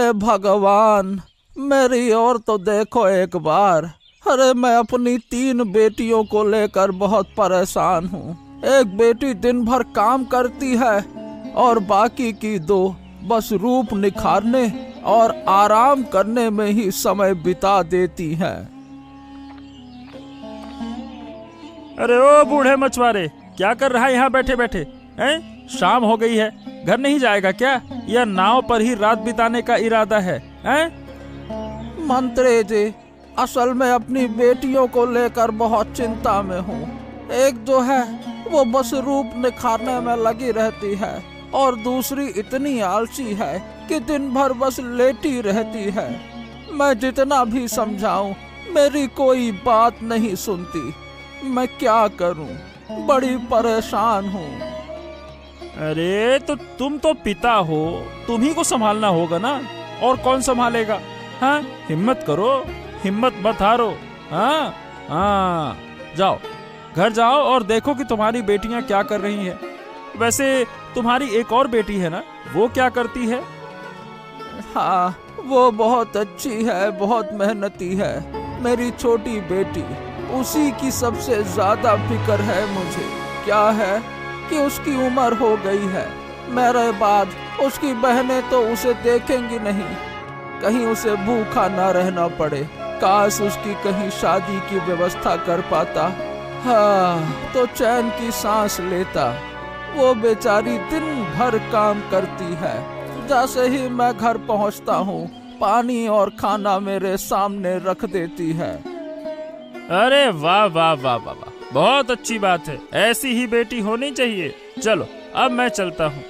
अरे भगवान, मेरी ओर तो देखो एक बार। अरे मैं अपनी 3 बेटियों को लेकर बहुत परेशान हूँ। एक बेटी दिन भर काम करती है और बाकी की 2 बस रूप निखारने और आराम करने में ही समय बिता देती है। अरे ओ बूढ़े मछुआरे, क्या कर रहा है यहाँ बैठे बैठे? हैं? शाम हो गई है, घर नहीं जाएगा क्या? या नाव पर ही रात बिताने का इरादा है? हैं? मंत्री जी, असल में अपनी बेटियों को लेकर बहुत चिंता में हूँ। एक जो है वो बस रूप निखारने में लगी रहती है और दूसरी इतनी आलसी है कि दिन भर बस लेटी रहती है। मैं जितना भी समझाऊं मेरी कोई बात नहीं सुनती। मैं क्या करूं? बड़ी परेशान हूँ। अरे तो तुम तो पिता हो, तुम ही को संभालना होगा ना, और कौन संभालेगा? हाँ, हिम्मत करो, हिम्मत मत हारो। हाँ हाँ, जाओ घर जाओ और देखो कि तुम्हारी बेटियां क्या कर रही हैं। वैसे तुम्हारी एक और बेटी है ना, वो क्या करती है? हाँ, वो बहुत अच्छी है, बहुत मेहनती है। मेरी छोटी बेटी, उसी की सबसे ज्यादा फिक्र है मुझे। क्या है कि उसकी उम्र हो गई है। मेरे बाद उसकी बहनें तो उसे देखेंगी नहीं, कहीं उसे भूखा ना रहना पड़े। काश उसकी कहीं शादी की व्यवस्था कर पाता, हाँ तो चैन की सांस लेता। वो बेचारी दिन भर काम करती है। जैसे ही मैं घर पहुंचता हूँ, पानी और खाना मेरे सामने रख देती है। अरे वाह वाह वाह वाह वाह, बहुत अच्छी बात है, ऐसी ही बेटी होनी चाहिए। चलो अब मैं चलता हूँ।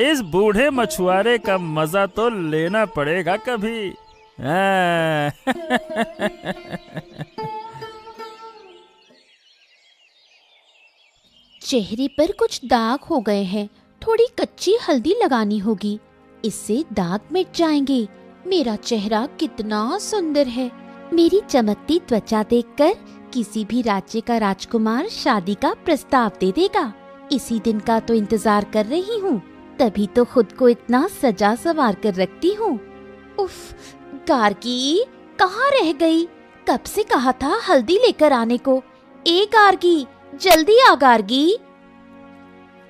इस बूढ़े मछुआरे का मजा तो लेना पड़ेगा कभी। चेहरे पर कुछ दाग हो गए हैं, थोड़ी कच्ची हल्दी लगानी होगी, इससे दाग मिट जाएंगे। मेरा चेहरा कितना सुंदर है। मेरी चमकती त्वचा देखकर किसी भी राज्य का राजकुमार शादी का प्रस्ताव दे देगा। इसी दिन का तो इंतजार कर रही हूँ, तभी तो खुद को इतना सजा संवार कर रखती हूँ। उफ, गार्गी कहाँ रह गई? कब से कहा था हल्दी लेकर आने को। ए गार्गी, जल्दी आ गार्गी।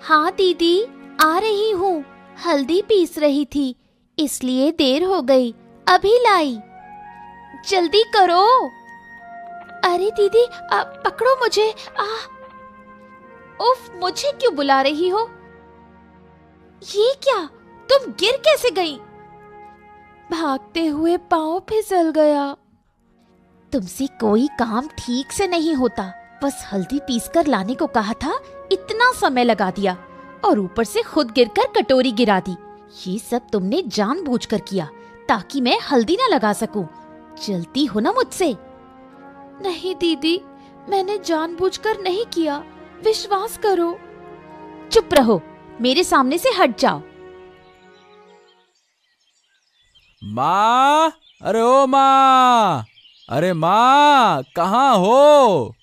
हाँ दीदी, आ रही हूँ। हल्दी पीस रही थी, इसलिए देर हो गई, अभी लाई। जल्दी करो। अरे दीदी, पकड़ो मुझे। उफ, मुझे क्यों बुला रही हो? ये क्या, तुम गिर कैसे गई? भागते हुए पाँव फिसल गया। तुमसे कोई काम ठीक से नहीं होता। बस हल्दी पीसकर लाने को कहा था, इतना समय लगा दिया और ऊपर से खुद गिरकर कटोरी गिरा दी। ये सब तुमने जानबूझकर किया ताकि मैं हल्दी ना लगा सकूं। जलती हो ना मुझसे? नहीं दीदी, मैंने जानबूझकर नहीं किया, विश्वास करो। चुप रहो, मेरे सामने से हट जाओ। माँ, अरे ओ माँ, अरे माँ कहाँ हो?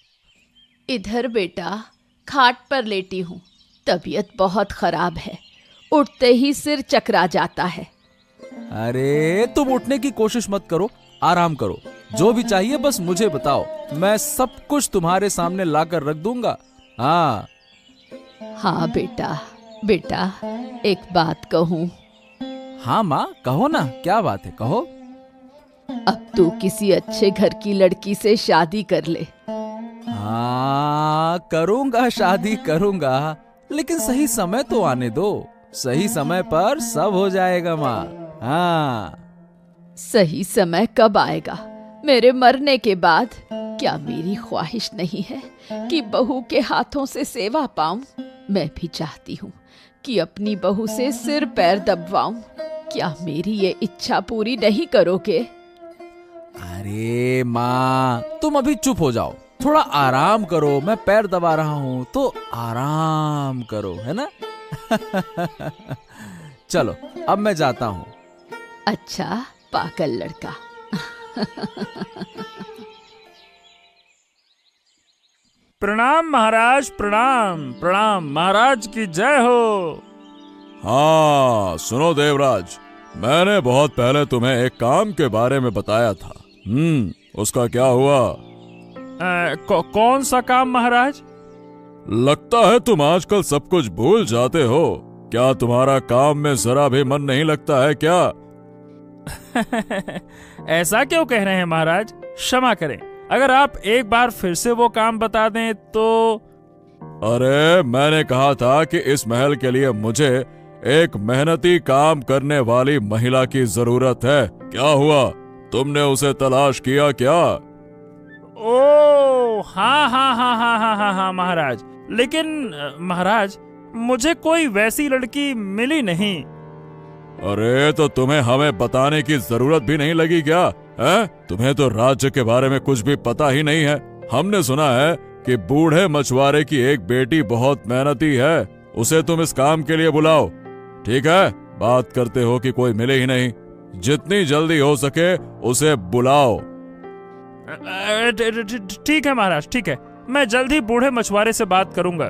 इधर बेटा, खाट पर लेटी हूँ। तबीयत बहुत खराब है, उठते ही सिर चकरा जाता है। अरे तुम उठने की कोशिश मत करो, आराम करो। जो भी चाहिए बस मुझे बताओ, मैं सब कुछ तुम्हारे सामने लाकर रख दूंगा। हाँ हाँ बेटा, बेटा एक बात कहूँ? हाँ माँ, कहो ना, क्या बात है, कहो। अब तू किसी अच्छे घर की लड़की से शादी कर ले। हाँ करूंगा, शादी करूंगा, लेकिन सही समय तो आने दो। सही समय पर सब हो जाएगा माँ। हाँ, सही समय कब आएगा? मेरे मरने के बाद? क्या मेरी ख्वाहिश नहीं है कि बहू के हाथों से सेवा पाऊं? मैं भी चाहती हूँ कि अपनी बहू से सिर पैर दबवाऊं। क्या मेरी ये इच्छा पूरी नहीं करोगे? अरे माँ, तुम अभी चुप हो जाओ, थोड़ा आराम करो। मैं पैर दबा रहा हूँ तो आराम करो, है ना? चलो अब मैं जाता हूँ। अच्छा पागल लड़का। प्रणाम महाराज, प्रणाम प्रणाम, महाराज की जय हो। हाँ सुनो देवराज, मैंने बहुत पहले तुम्हें एक काम के बारे में बताया था। उसका क्या हुआ? कौन सा काम महाराज? लगता है तुम आजकल सब कुछ भूल जाते हो। क्या तुम्हारा काम में जरा भी मन नहीं लगता है क्या? ऐसा क्यों कह रहे हैं महाराज? क्षमा करें, अगर आप एक बार फिर से वो काम बता दें तो। अरे मैंने कहा था कि इस महल के लिए मुझे एक मेहनती काम करने वाली महिला की जरूरत है। क्या हुआ, तुमने उसे तलाश किया क्या? ओ हाँ महाराज, लेकिन महाराज मुझे कोई वैसी लड़की मिली नहीं। अरे तो तुम्हें हमें बताने की जरूरत भी नहीं लगी क्या? है? तुम्हें तो राज्य के बारे में कुछ भी पता ही नहीं है। हमने सुना है कि बूढ़े मछुआरे की एक बेटी बहुत मेहनती है, उसे तुम इस काम के लिए बुलाओ। ठीक है, बात करते हो कि कोई मिले ही नहीं। जितनी जल्दी हो सके उसे बुलाओ। ठीक है महाराज, ठीक है, मैं जल्द ही बूढ़े मछुआरे से बात करूंगा।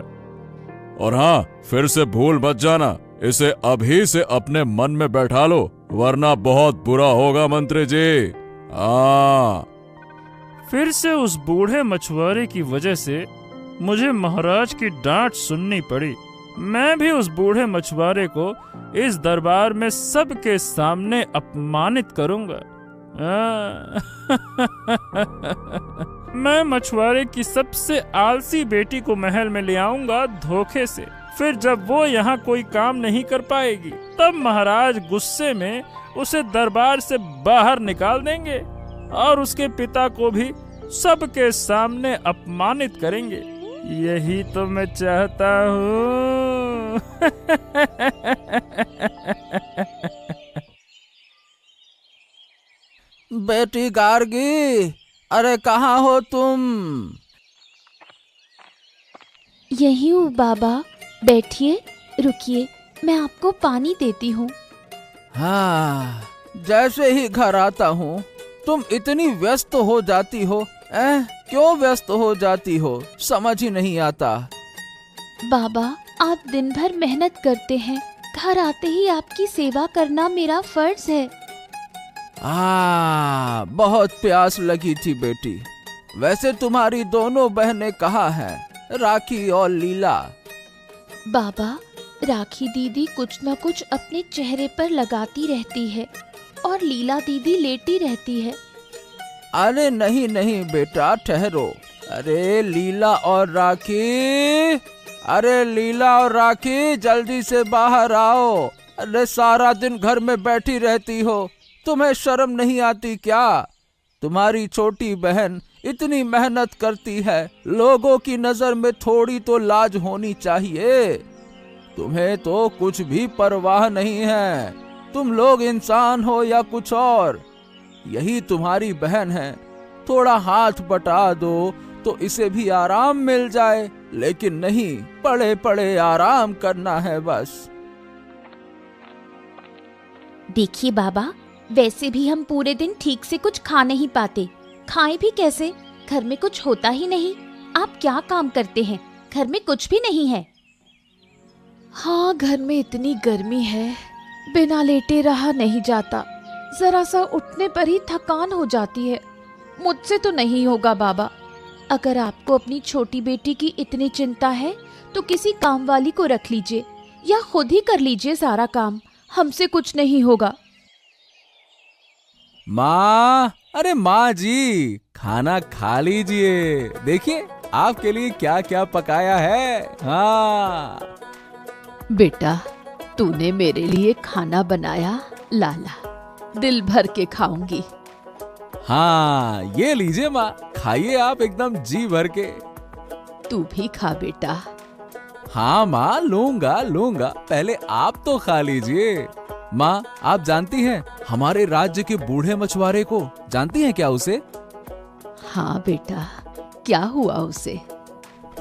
और हाँ, फिर से भूल मत जाना, इसे अभी से अपने मन में बैठा लो, वरना बहुत बुरा होगा मंत्री जी। हाँ। फिर से उस बूढ़े मछुआरे की वजह से मुझे महाराज की डांट सुननी पड़ी। मैं भी उस बूढ़े मछुआरे को इस दरबार में सबके सामने अपमानित करूंगा। मैं मछुआरे की सबसे आलसी बेटी को महल में ले आऊंगा धोखे से। फिर जब वो यहाँ कोई काम नहीं कर पाएगी, तब महाराज गुस्से में उसे दरबार से बाहर निकाल देंगे और उसके पिता को भी सबके सामने अपमानित करेंगे। यही तो मैं चाहता हूँ। बेटी गार्गी, अरे कहाँ हो तुम? यही हूँ बाबा, बैठिए, रुकिए, मैं आपको पानी देती हूँ। हाँ, जैसे ही घर आता हूँ तुम इतनी व्यस्त हो जाती हो। क्यों व्यस्त हो जाती हो, समझ ही नहीं आता। बाबा, आप दिन भर मेहनत करते हैं, घर आते ही आपकी सेवा करना मेरा फर्ज है। बहुत प्यास लगी थी बेटी। वैसे तुम्हारी दोनों बहनें कहाँ हैं, राखी और लीला? बाबा, राखी दीदी कुछ न कुछ अपने चेहरे पर लगाती रहती है और लीला दीदी लेटी रहती है। अरे नहीं नहीं बेटा, ठहरो। अरे लीला और राखी, अरे लीला और राखी, जल्दी से बाहर आओ। अरे सारा दिन घर में बैठी रहती हो, तुम्हें शर्म नहीं आती क्या? तुम्हारी छोटी बहन इतनी मेहनत करती है, लोगों की नजर में थोड़ी तो लाज होनी चाहिए। तुम्हें तो कुछ भी परवाह नहीं है। तुम लोग इंसान हो या कुछ और, यही तुम्हारी बहन है। थोड़ा हाथ बटा दो तो इसे भी आराम मिल जाए, लेकिन नहीं, पड़े पड़े आराम करना है बस। देखिए बाबा, वैसे भी हम पूरे दिन ठीक से कुछ खा नहीं पाते, खाएं भी कैसे? घर में कुछ होता ही नहीं। आप क्या काम करते हैं? घर में कुछ भी नहीं है। हाँ, घर में इतनी गर्मी है, बिना लेटे रहा नहीं जाता। जरा सा उठने पर ही थकान हो जाती है। मुझसे तो नहीं होगा बाबा। अगर आपको अपनी छोटी बेटी की इतनी चिंता है तो किसी काम वाली को रख लीजिए या खुद ही कर लीजिए सारा काम। हमसे कुछ नहीं होगा। माँ, अरे माँ जी, खाना खा लीजिए। देखिए आपके लिए क्या क्या पकाया है। हाँ बेटा, तूने मेरे लिए खाना बनाया, लाला, दिल भर के खाऊंगी। हाँ, ये लीजिए माँ, खाइए आप एकदम जी भर के। तू भी खा बेटा। हाँ माँ, लूंगा लूंगा, पहले आप तो खा लीजिए। माँ, आप जानती हैं हमारे राज्य के बूढ़े मछुआरे को? जानती हैं क्या उसे? हाँ बेटा, क्या हुआ उसे?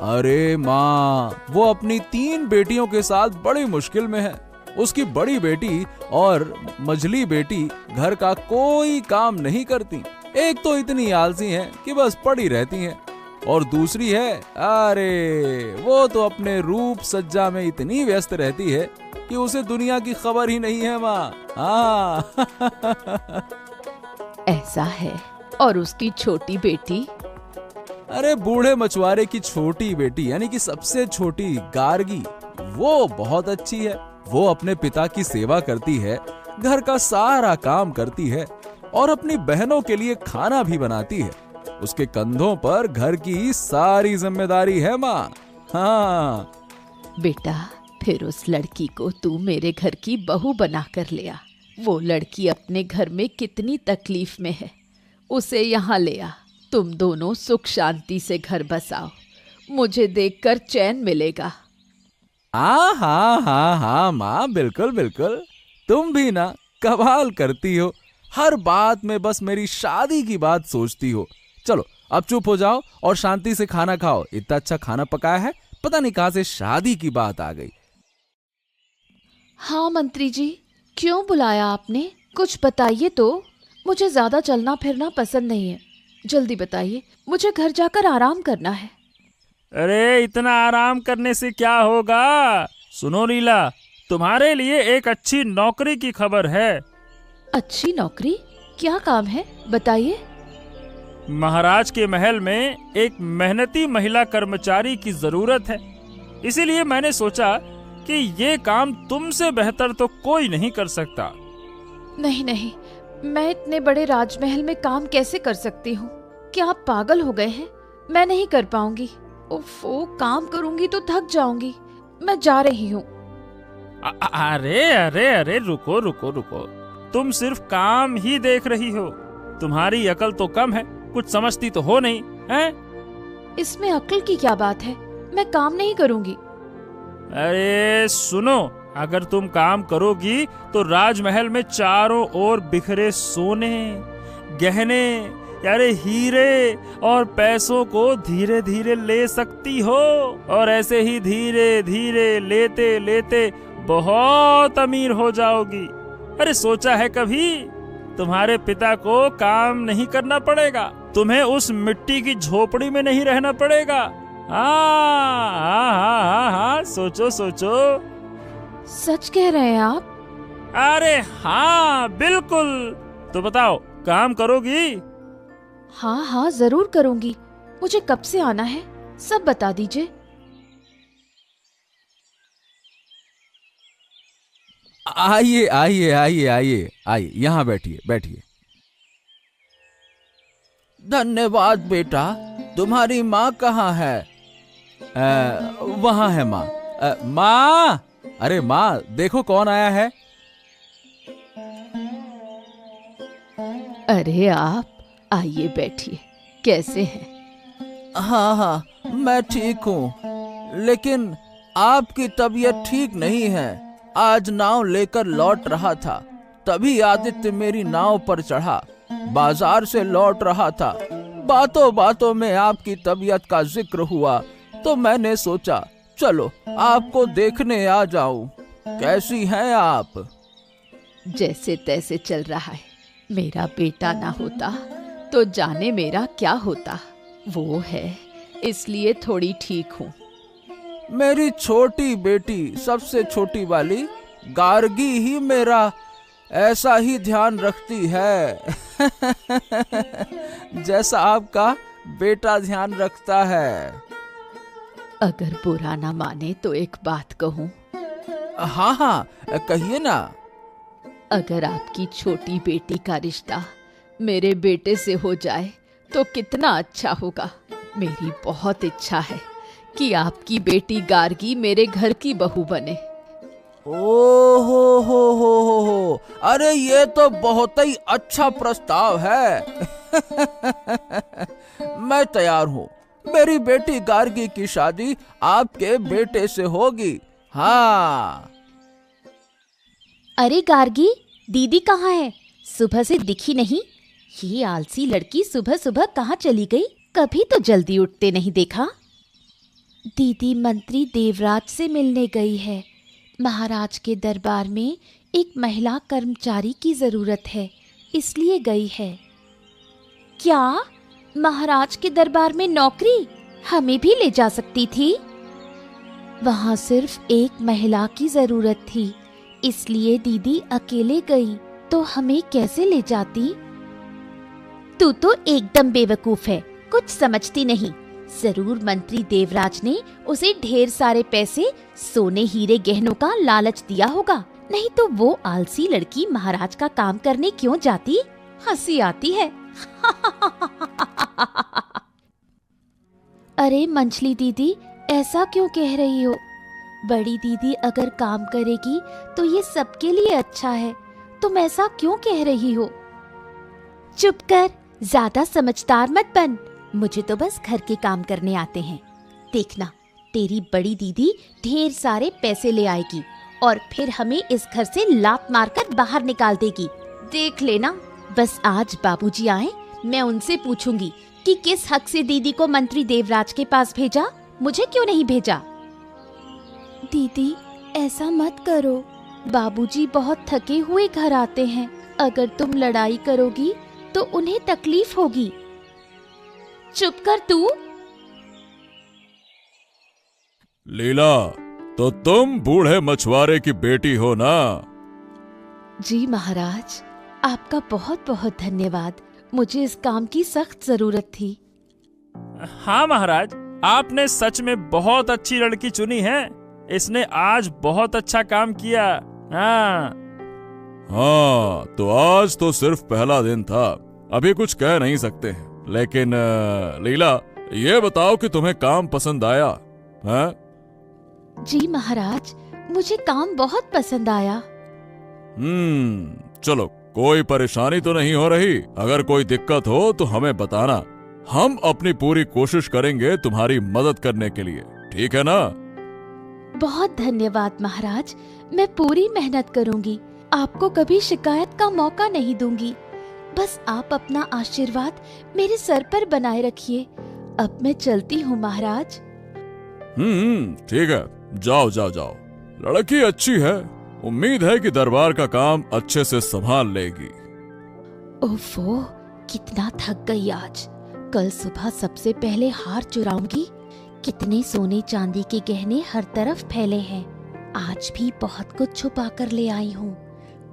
अरे माँ, वो अपनी 3 बेटियों के साथ बड़ी मुश्किल में है। उसकी बड़ी बेटी और मझली बेटी घर का कोई काम नहीं करती। एक तो इतनी आलसी हैं कि बस पड़ी रहती हैं, और दूसरी है, अरे वो तो अपने रूप सज्जा में इतनी व्यस्त रहती है कि उसे दुनिया की खबर ही नहीं है माँ। हाँ। ऐसा है। और उसकी छोटी बेटी? अरे बूढ़े मछुआरे की छोटी बेटी यानी कि सबसे छोटी गार्गी, वो बहुत अच्छी है। वो अपने पिता की सेवा करती है, घर का सारा काम करती है और अपनी बहनों के लिए खाना भी बनाती है। उसके कंधों पर घर की सारी जिम्मेदारी है माँ। हाँ। बेटा, फिर उस लड़की को तू मेरे घर की बहू बना कर ले आ। वो लड़की अपने घर में कितनी तकलीफ में है, उसे यहाँ ले आ। तुम दोनों सुख शांति से घर बसाओ, मुझे देखकर चैन मिलेगा। हाँ हाँ हाँ हाँ माँ, बिल्कुल बिल्कुल। तुम भी ना कमाल करती हो, हर बात में बस मेरी शादी की बात सोचती हो। चलो अब चुप हो जाओ और शांति से खाना खाओ। इतना अच्छा खाना पकाया है, पता नहीं कहां से शादी की बात आ गई। हाँ मंत्री जी, क्यों बुलाया आपने? कुछ बताइए तो। मुझे ज्यादा चलना फिरना पसंद नहीं है। जल्दी बताइए, मुझे घर जाकर आराम करना है। अरे इतना आराम करने से क्या होगा? सुनो नीला, तुम्हारे लिए एक अच्छी नौकरी की खबर है। अच्छी नौकरी? क्या काम है, बताइए। महाराज के महल में एक मेहनती महिला कर्मचारी की जरूरत है। इसीलिए मैंने सोचा कि ये काम तुमसे बेहतर तो कोई नहीं कर सकता। नहीं नहीं, मैं इतने बड़े राजमहल में काम कैसे कर सकती हूँ? क्या आप पागल हो गए हैं? मैं नहीं कर पाऊंगी। उफ़, काम करूंगी तो थक जाऊंगी। मैं जा रही हूँ। अरे अरे अरे, रुको रुको रुको, तुम सिर्फ काम ही देख रही हो। तुम्हारी अकल तो कम है, कुछ समझती तो हो नहीं हैं? इसमें अक्ल की क्या बात है? मैं काम नहीं करूंगी। अरे सुनो, अगर तुम काम करोगी तो राजमहल में चारों ओर बिखरे सोने, गहने, यारे हीरे और पैसों को धीरे धीरे ले सकती हो। और ऐसे ही धीरे धीरे लेते लेते बहुत अमीर हो जाओगी। अरे सोचा है कभी? तुम्हारे पिता को काम नहीं करना पड़ेगा, तुम्हें उस मिट्टी की झोपड़ी में नहीं रहना पड़ेगा। हाँ हाँ हाँ हाँ हाँ, सोचो सोचो। सच कह रहे हैं आप? अरे हाँ बिल्कुल। तो बताओ, काम करोगी? हाँ हाँ, जरूर करूंगी। मुझे कब से आना है, सब बता दीजिए। आइए आइए आइए आइए आइए, यहाँ बैठिए बैठिए। धन्यवाद बेटा। तुम्हारी माँ कहाँ है? वहाँ है माँ। माँ, अरे माँ, देखो कौन आया है। अरे आप आइए, बैठिए। कैसे हैं? हाँ हाँ, मैं ठीक हूँ, लेकिन आपकी तबीयत ठीक नहीं है। आज नाव लेकर लौट रहा था, तभी आदित्य मेरी नाव पर चढ़ा। बाजार से लौट रहा था, बातों बातों में आपकी तबीयत का जिक्र हुआ, तो मैंने सोचा चलो आपको देखने आ जाऊं। कैसी हैं आप? जैसे तैसे चल रहा है। मेरा बेटा ना होता तो जाने मेरा क्या होता। वो है, इसलिए थोड़ी ठीक हूँ। मेरी छोटी बेटी, सबसे छोटी वाली गार्गी ही मेरा ऐसा ही ध्यान रखती है जैसा आपका बेटा ध्यान रखता है। अगर बुरा ना माने तो एक बात कहूँ? हाँ हाँ, कहिए ना। अगर आपकी छोटी बेटी का रिश्ता मेरे बेटे से हो जाए तो कितना अच्छा होगा। मेरी बहुत इच्छा है कि आपकी बेटी गार्गी मेरे घर की बहू बने। ओ हो, अरे ये तो बहुत ही अच्छा प्रस्ताव है मैं तैयार हूँ। मेरी बेटी गार्गी की शादी आपके बेटे से होगी। हाँ। अरे गार्गी, दीदी कहाँ है? सुबह से दिखी नहीं। ये आलसी लड़की सुबह सुबह कहाँ चली गई? कभी तो जल्दी उठते नहीं देखा। दीदी मंत्री देवराज से मिलने गई है। महाराज के दरबार में एक महिला कर्मचारी की जरूरत है, इसलिए गई है। क्या महाराज के दरबार में नौकरी? हमें भी ले जा सकती थी। वहाँ सिर्फ एक महिला की जरूरत थी, इसलिए दीदी अकेले गई, तो हमें कैसे ले जाती? तू तो एकदम बेवकूफ है, कुछ समझती नहीं। जरूर मंत्री देवराज ने उसे ढेर सारे पैसे, सोने हीरे गहनों का लालच दिया होगा, नहीं तो वो आलसी लड़की महाराज का काम करने क्यों जाती? हंसी आती है। अरे मंचली दीदी, ऐसा क्यों कह रही हो? बड़ी दीदी अगर काम करेगी तो ये सबके लिए अच्छा है, तुम ऐसा क्यों कह रही हो? चुप कर, ज्यादा समझदार मत बन। मुझे तो बस घर के काम करने आते हैं। देखना, तेरी बड़ी दीदी ढेर सारे पैसे ले आएगी और फिर हमें इस घर से लात मारकर बाहर निकाल देगी। देख लेना। बस आज बाबूजी आए, मैं उनसे पूछूंगी कि किस हक से दीदी को मंत्री देवराज के पास भेजा, मुझे क्यों नहीं भेजा। दीदी ऐसा मत करो, बाबूजी बहुत थके हुए घर आते हैं। अगर तुम लड़ाई करोगी तो उन्हें तकलीफ होगी। चुप कर तू। लीला, तो तुम बूढ़े मछुआरे की बेटी हो ना? जी महाराज, आपका बहुत बहुत धन्यवाद। मुझे इस काम की सख्त जरूरत थी। हाँ महाराज, आपने सच में बहुत अच्छी लड़की चुनी है। इसने आज बहुत अच्छा काम किया। हाँ तो आज तो सिर्फ पहला दिन था, अभी कुछ कह नहीं सकते हैं। लेकिन लीला, ये बताओ कि तुम्हें काम पसंद आया? हाँ? जी महाराज, मुझे काम बहुत पसंद आया। चलो, कोई परेशानी तो नहीं हो रही? अगर कोई दिक्कत हो तो हमें बताना, हम अपनी पूरी कोशिश करेंगे तुम्हारी मदद करने के लिए, ठीक है ना? बहुत धन्यवाद महाराज, मैं पूरी मेहनत करूंगी, आपको कभी शिकायत का मौका नहीं दूंगी। बस आप अपना आशीर्वाद मेरे सर पर बनाए रखिए। अब मैं चलती हूँ महाराज। ठीक है, जाओ जाओ जाओ। लड़की अच्छी है, उम्मीद है कि दरबार का काम अच्छे से संभाल लेगी। ओफो, कितना थक गई आज। कल सुबह सबसे पहले हार चुराऊंगी। कितने सोने चांदी के गहने हर तरफ फैले हैं। आज भी बहुत कुछ छुपा कर ले आई हूँ।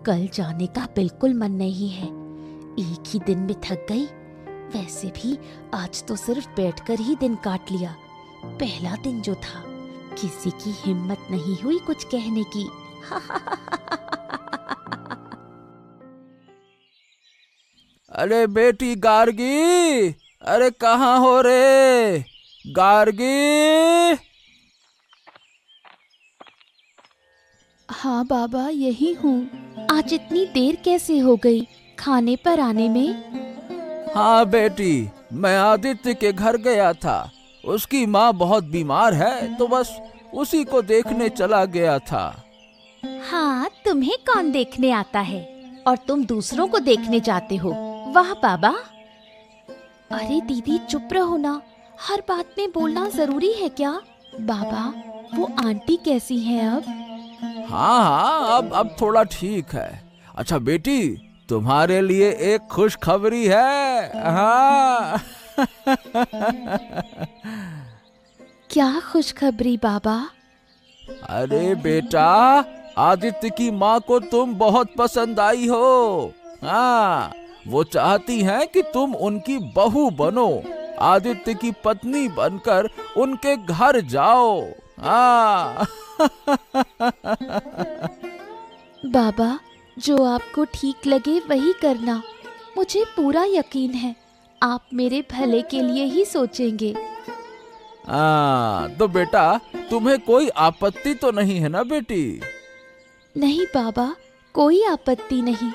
कल जाने का बिल्कुल मन नहीं है, एक ही दिन में थक गई। वैसे भी आज तो सिर्फ बैठकर ही दिन काट लिया। पहला दिन जो था, किसी की हिम्मत नहीं हुई कुछ कहने की। अरे बेटी गार्गी, अरे कहाँ हो रे गार्गी? हाँ बाबा, यही हूँ। आज इतनी देर कैसे हो गई खाने पर आने में? हाँ बेटी, मैं आदित्य के घर गया था। उसकी माँ बहुत बीमार है, तो बस उसी को देखने चला गया था। हाँ, तुम्हें कौन देखने आता है और तुम दूसरों को देखने जाते हो? वाह बाबा। अरे दीदी चुप रहो ना, हर बात में बोलना जरूरी है क्या? बाबा, वो आंटी कैसी हैं अब? हाँ, अब थोड़ा ठीक है। अच्छा बेटी, तुम्हारे लिए एक खुशखबरी है। हाँ। क्या खुशखबरी बाबा? अरे बेटा, आदित्य की माँ को तुम बहुत पसंद आई हो। हाँ, वो चाहती हैं कि तुम उनकी बहू बनो, आदित्य की पत्नी बनकर उनके घर जाओ। हाँ। बाबा, जो आपको ठीक लगे वही करना। मुझे पूरा यकीन है आप मेरे भले के लिए ही सोचेंगे। तो बेटा, तुम्हें कोई आपत्ति तो नहीं है ना बेटी? नहीं बाबा, कोई आपत्ति नहीं।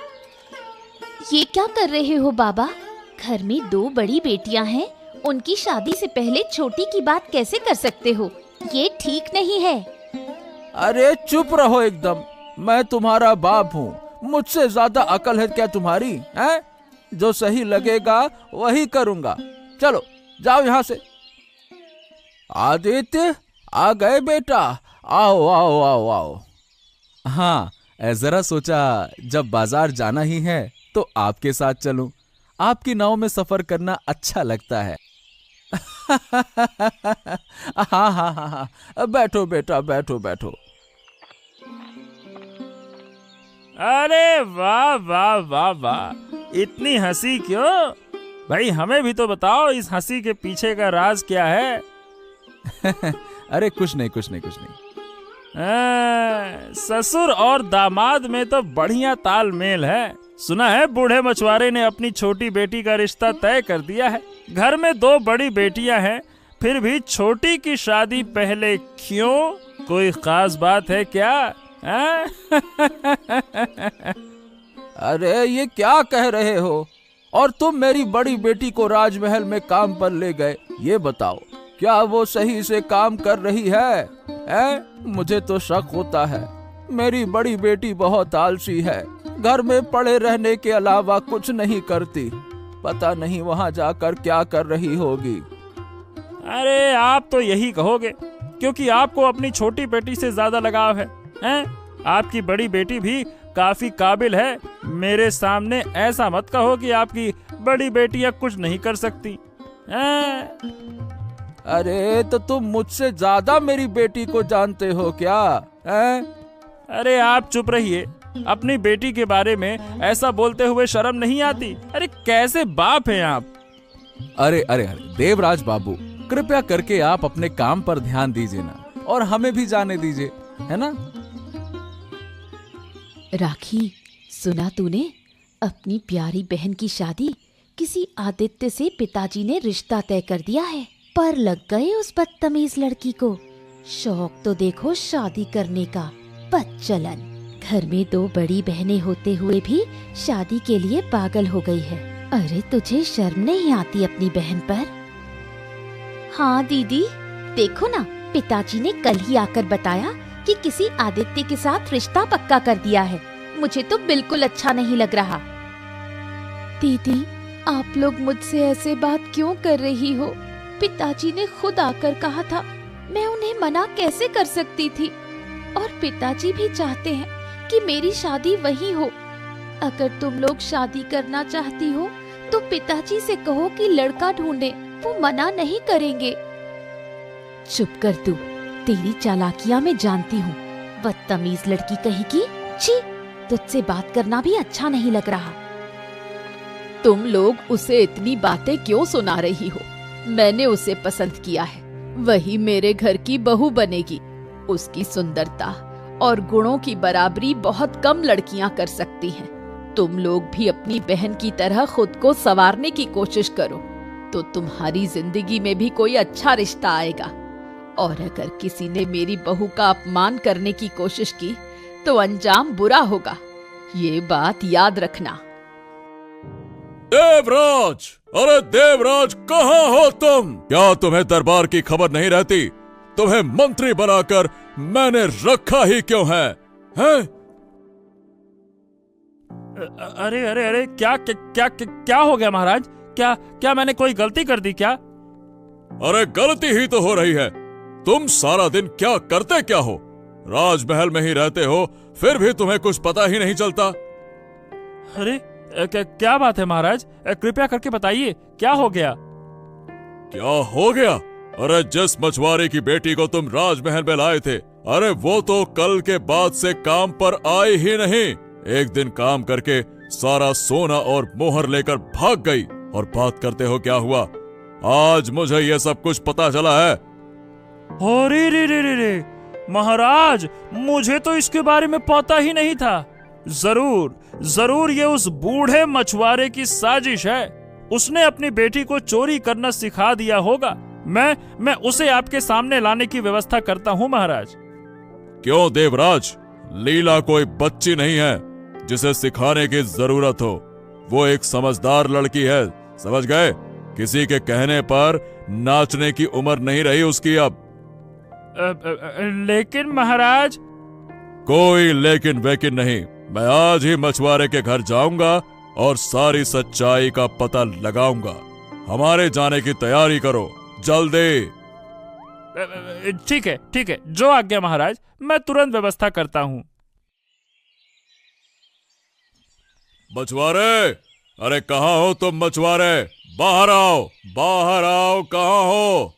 ये क्या कर रहे हो बाबा? घर में 2 बड़ी बेटियां हैं, उनकी शादी से पहले छोटी की बात कैसे कर सकते हो? ये ठीक नहीं है। अरे चुप रहो एकदम। मैं तुम्हारा बाप हूँ, मुझसे ज्यादा अकल है क्या तुम्हारी? हैं? जो सही लगेगा वही करूँगा। चलो जाओ यहाँ से। आदित्य, आ गए बेटा? आओ आओ आओ आओ। हाँ, जरा सोचा जब बाजार जाना ही है तो आपके साथ चलूं। आपकी नाव में सफर करना अच्छा लगता है। हाँ हाँ हाँ हाँ, बैठो बेटा, बैठो बैठो। अरे वाह वाह वाह वाह, इतनी हंसी क्यों भाई? हमें भी तो बताओ, इस हंसी के पीछे का राज क्या है? अरे कुछ नहीं कुछ नहीं कुछ नहीं। ससुर और दामाद में तो बढ़िया तालमेल है। सुना है बूढ़े मछुआरे ने अपनी छोटी बेटी का रिश्ता तय कर दिया है। घर में 2 बड़ी बेटियां हैं, फिर भी छोटी की शादी पहले क्यों? कोई खास बात है क्या? अरे ये क्या कह रहे हो? और तुम मेरी बड़ी बेटी को राजमहल में काम पर ले गए, ये बताओ क्या वो सही से काम कर रही है? मुझे तो शक होता है। मेरी बड़ी बेटी बहुत आलसी है, घर में पड़े रहने के अलावा कुछ नहीं करती। पता नहीं वहाँ जाकर क्या कर रही होगी। अरे आप तो यही कहोगे क्योंकि आपको अपनी छोटी बेटी से ज्यादा लगाव है, हैं? आपकी बड़ी बेटी भी काफी काबिल है। मेरे सामने ऐसा मत कहो कि आपकी बड़ी बेटियां कुछ नहीं कर सकती। अरे तो तुम मुझसे ज्यादा मेरी बेटी को जानते हो क्या? अरे आप चुप रहिए। अपनी बेटी के बारे में ऐसा बोलते हुए शर्म नहीं आती? अरे कैसे बाप हैं आप? अरे अरे अरे देवराज बाबू, कृपया करके आप अपने काम पर ध्यान दीजिए ना, और हमें भी जाने दीजिए, है ना? राखी, सुना तूने? अपनी प्यारी बहन की शादी किसी आदित्य से पिताजी ने रिश्ता तय कर दिया है। पर लग गए उस बदतमीज लड़की को। शौक तो देखो शादी करने का, बदचलन। घर में 2 बड़ी बहनें होते हुए भी शादी के लिए पागल हो गई है। अरे तुझे शर्म नहीं आती अपनी बहन पर? हाँ दीदी, देखो ना, पिताजी ने कल ही आकर बताया कि किसी आदित्य के साथ रिश्ता पक्का कर दिया है। मुझे तो बिल्कुल अच्छा नहीं लग रहा। दीदी, आप लोग मुझसे ऐसे बात क्यों कर रही हो? पिताजी ने खुद आकर कहा था, मैं उन्हें मना कैसे कर सकती थी? और पिताजी भी चाहते हैं कि मेरी शादी वही हो। अगर तुम लोग शादी करना चाहती हो तो पिताजी से कहो कि लड़का ढूंढे, वो मना नहीं करेंगे। चुप कर तू, तेरी चालाकियां मैं जानती हूँ। बदतमीज लड़की कहीं की। छी, तुझसे बात करना भी अच्छा नहीं लग रहा। तुम लोग उसे इतनी बातें क्यों सुना रही हो? मैंने उसे पसंद किया है, वही मेरे घर की बहू बनेगी। उसकी सुंदरता और गुणों की बराबरी बहुत कम लड़कियां कर सकती हैं। तुम लोग भी अपनी बहन की तरह खुद को संवारने की कोशिश करो, तो तुम्हारी जिंदगी में भी कोई अच्छा रिश्ता आएगा। और अगर किसी ने मेरी बहू का अपमान करने की कोशिश की तो अंजाम बुरा होगा, ये बात याद रखना। देवराज, अरे देवराज, कहाँ हो तुम? क्या तुम्हें दरबार की खबर नहीं रहती? तुम्हें मंत्री बनाकर मैंने रखा ही क्यों है? हैं? अरे अरे अरे, क्या क्या क्या क्या हो गया महाराज? क्या क्या मैंने कोई गलती कर दी क्या? अरे गलती ही तो हो रही है। तुम सारा दिन क्या करते क्या हो? राजमहल में ही रहते हो, फिर भी तुम्हें कुछ पता ही नहीं चलता। अरे क्या बात है महाराज? कृपया करके बताइए, क्या हो गया? क्या हो गया? अरे जिस मछुआरे की बेटी को तुम राजमहल में लाए थे, अरे वो तो कल के बाद से काम पर आई ही नहीं। एक दिन काम करके सारा सोना और मोहर लेकर भाग गई। और बात करते हो क्या हुआ? आज मुझे ये सब कुछ पता चला है। अरे रे रे रे रे, महाराज, मुझे तो इसके बारे में पता ही नहीं था। जरूर जरूर ये उस बूढ़े मछुआरे की साजिश है। उसने अपनी बेटी को चोरी करना सिखा दिया होगा। मैं उसे आपके सामने लाने की व्यवस्था करता हूँ महाराज। क्यों देवराज? लीला कोई बच्ची नहीं है जिसे सिखाने की जरूरत हो। वो एक समझदार लड़की है, समझ गए? किसी के कहने पर नाचने की उम्र नहीं रही उसकी अब। लेकिन महाराज। कोई लेकिन वेकिन नहीं। मैं आज ही मछुआरे के घर जाऊंगा और सारी सच्चाई का पता लगाऊंगा। हमारे जाने की तैयारी करो, जल्दी। ठीक है, जो आज्ञा महाराज, मैं तुरंत व्यवस्था करता हूँ। मछुआरे, अरे कहाँ हो तुम मछुआरे? बाहर आओ, बाहर आओ, कहाँ हो?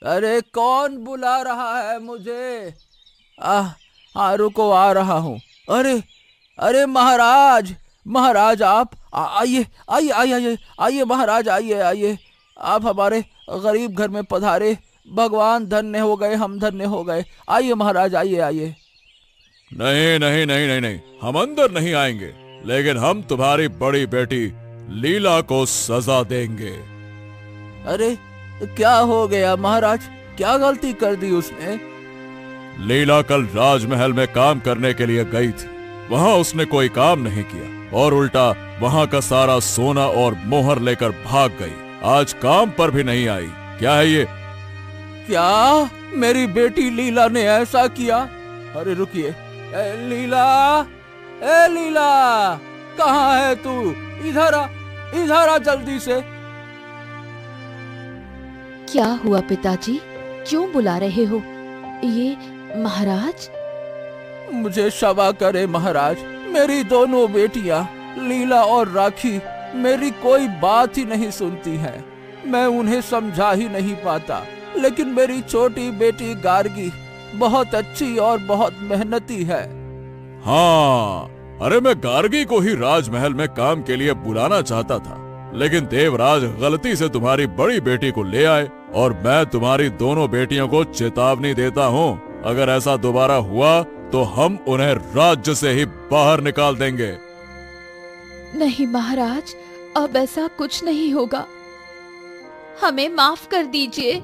अरे कौन बुला रहा है मुझे? हाँ रुको, आ रहा हूँ। अरे अरे महाराज, महाराज आप आइए आइए आइए आइए आइए महाराज, आइए आइए, आप हमारे गरीब घर में पधारे। भगवान धन्य हो गए, हम धन्य हो गए। आइए महाराज, आइए आइए। नहीं नहीं नहीं नहीं नहीं, हम अंदर नहीं आएंगे, लेकिन हम तुम्हारी बड़ी बेटी लीला को सजा देंगे। अरे क्या हो गया महाराज, क्या गलती कर दी उसने? लीला कल राजमहल में काम करने के लिए गई थी। वहाँ उसने कोई काम नहीं किया और उल्टा वहाँ का सारा सोना और मोहर लेकर भाग गई। आज काम पर भी नहीं आई। क्या है ये? क्या मेरी बेटी लीला ने ऐसा किया? अरे रुकिए, लीला, ए लीला, कहाँ है तू? इधर आ, इधर आ जल्दी से। क्या हुआ पिताजी, क्यों बुला रहे हो? ये महाराज? मुझे क्षमा करे महाराज, मेरी दोनों बेटियां लीला और राखी मेरी कोई बात ही नहीं सुनती हैं। मैं उन्हें समझा ही नहीं पाता, लेकिन मेरी छोटी बेटी गार्गी बहुत अच्छी और बहुत मेहनती है। हाँ, अरे मैं गार्गी को ही राजमहल में काम के लिए बुलाना चाहता था, लेकिन देवराज गलती से तुम्हारी बड़ी बेटी को ले आए, और मैं तुम्हारी दोनों बेटियों को चेतावनी देता हूँ, अगर ऐसा दोबारा हुआ तो हम उन्हें राज्य से ही बाहर निकाल देंगे। नहीं महाराज, अब ऐसा कुछ नहीं होगा। हमें माफ कर दीजिए।